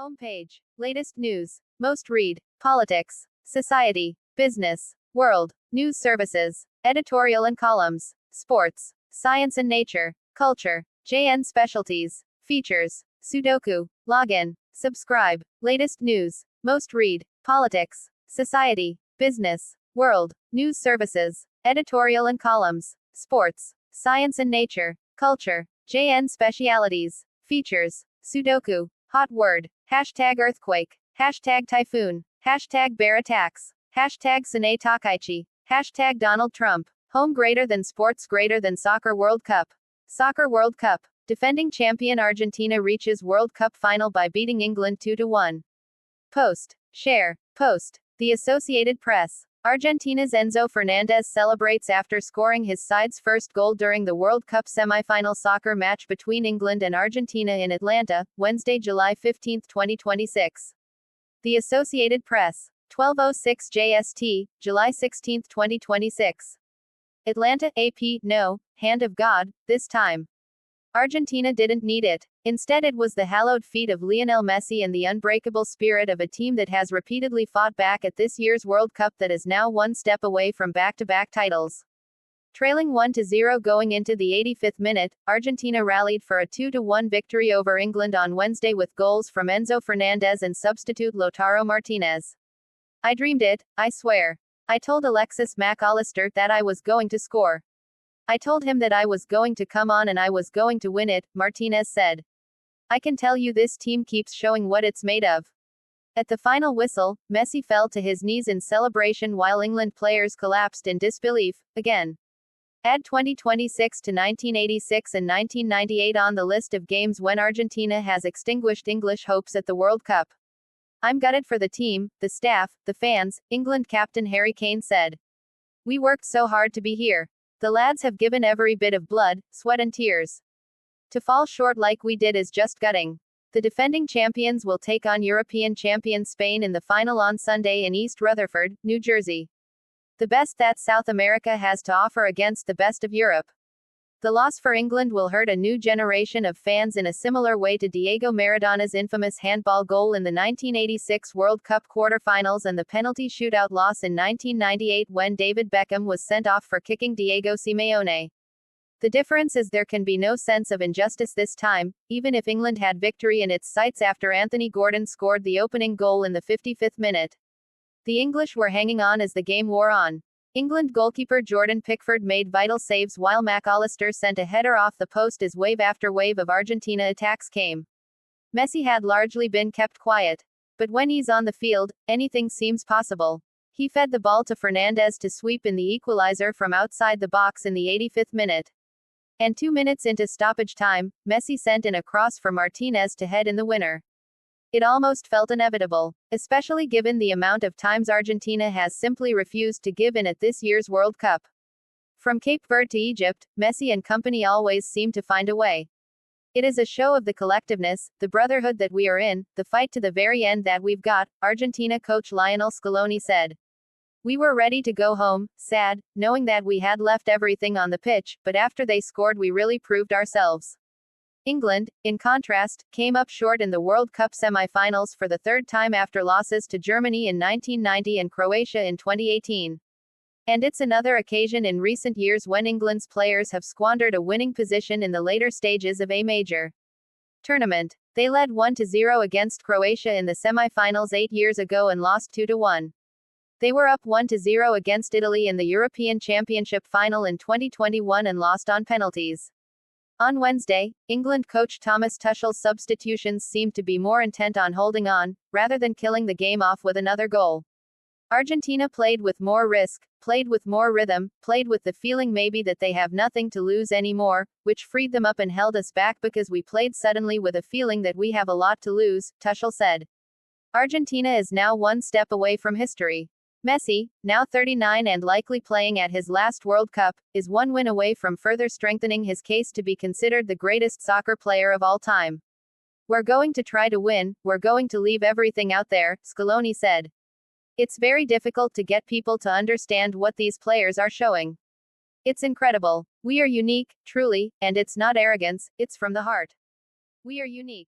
Homepage. Latest news. Most read. Politics. Society. Business. World. News services. Editorial and columns. Sports. Science and nature. Culture. JN specialties. Features. Sudoku. Login. Subscribe. Latest news. Most read. Politics. Society. Business. World. News services. Editorial and columns. Sports. Science and nature. Culture. JN specialities. Features. Sudoku. Hot word. Hashtag earthquake. Hashtag typhoon. Hashtag bear attacks. Hashtag Sine Takaichi. Hashtag Donald Trump. Home greater than sports greater than soccer World Cup. Soccer World Cup. Defending champion Argentina reaches World Cup final by beating England 2-1. Post. Share. Post. The Associated Press. Argentina's Enzo Fernandez celebrates after scoring his side's first goal during the World Cup semi-final soccer match between England and Argentina in Atlanta, Wednesday, July 15, 2026. The Associated Press. 12:06 JST, July 16, 2026. Atlanta, AP, no, hand of God, this time. Argentina didn't need it. Instead, it was the hallowed feet of Lionel Messi and the unbreakable spirit of a team that has repeatedly fought back at this year's World Cup that is now one step away from back-to-back titles. Trailing 1-0 going into the 85th minute, Argentina rallied for a 2-1 victory over England on Wednesday with goals from Enzo Fernandez and substitute Lautaro Martinez. I dreamed it, I swear. I told Alexis Mac Allister that I was going to score. I told him that I was going to come on and I was going to win it, Martinez said. I can tell you this team keeps showing what it's made of. At the final whistle, Messi fell to his knees in celebration while England players collapsed in disbelief, again. Add 2026 to 1986 and 1998 on the list of games when Argentina has extinguished English hopes at the World Cup. I'm gutted for the team, the staff, the fans, England captain Harry Kane said. We worked so hard to be here. The lads have given every bit of blood, sweat and tears. To fall short like we did is just gutting. The defending champions will take on European champion Spain in the final on Sunday in East Rutherford, New Jersey. The best that South America has to offer against the best of Europe. The loss for England will hurt a new generation of fans in a similar way to Diego Maradona's infamous handball goal in the 1986 World Cup quarterfinals and the penalty shootout loss in 1998 when David Beckham was sent off for kicking Diego Simeone. The difference is there can be no sense of injustice this time, even if England had victory in its sights after Anthony Gordon scored the opening goal in the 55th minute. The English were hanging on as the game wore on. England goalkeeper Jordan Pickford made vital saves while Mac Allister sent a header off the post as wave after wave of Argentina attacks came. Messi had largely been kept quiet. But when he's on the field, anything seems possible. He fed the ball to Fernandez to sweep in the equalizer from outside the box in the 85th minute. And 2 minutes into stoppage time, Messi sent in a cross for Martinez to head in the winner. It almost felt inevitable, especially given the amount of times Argentina has simply refused to give in at this year's World Cup. From Cape Verde to Egypt, Messi and company always seem to find a way. It is a show of the collectiveness, the brotherhood that we are in, the fight to the very end that we've got, Argentina coach Lionel Scaloni said. We were ready to go home, sad, knowing that we had left everything on the pitch, but after they scored we really proved ourselves. England, in contrast, came up short in the World Cup semi-finals for the third time after losses to Germany in 1990 and Croatia in 2018. And it's another occasion in recent years when England's players have squandered a winning position in the later stages of a major tournament. They led 1-0 against Croatia in the semi-finals 8 years ago and lost 2-1. They were up 1-0 against Italy in the European Championship final in 2021 and lost on penalties. On Wednesday, England coach Thomas Tuchel's substitutions seemed to be more intent on holding on, rather than killing the game off with another goal. Argentina played with more risk, played with more rhythm, played with the feeling maybe that they have nothing to lose anymore, which freed them up and held us back because we played suddenly with a feeling that we have a lot to lose, Tuchel said. Argentina is now one step away from history. Messi, now 39 and likely playing at his last World Cup, is one win away from further strengthening his case to be considered the greatest soccer player of all time. We're going to try to win, we're going to leave everything out there, Scaloni said. It's very difficult to get people to understand what these players are showing. It's incredible. We are unique, truly, and it's not arrogance, it's from the heart. We are unique.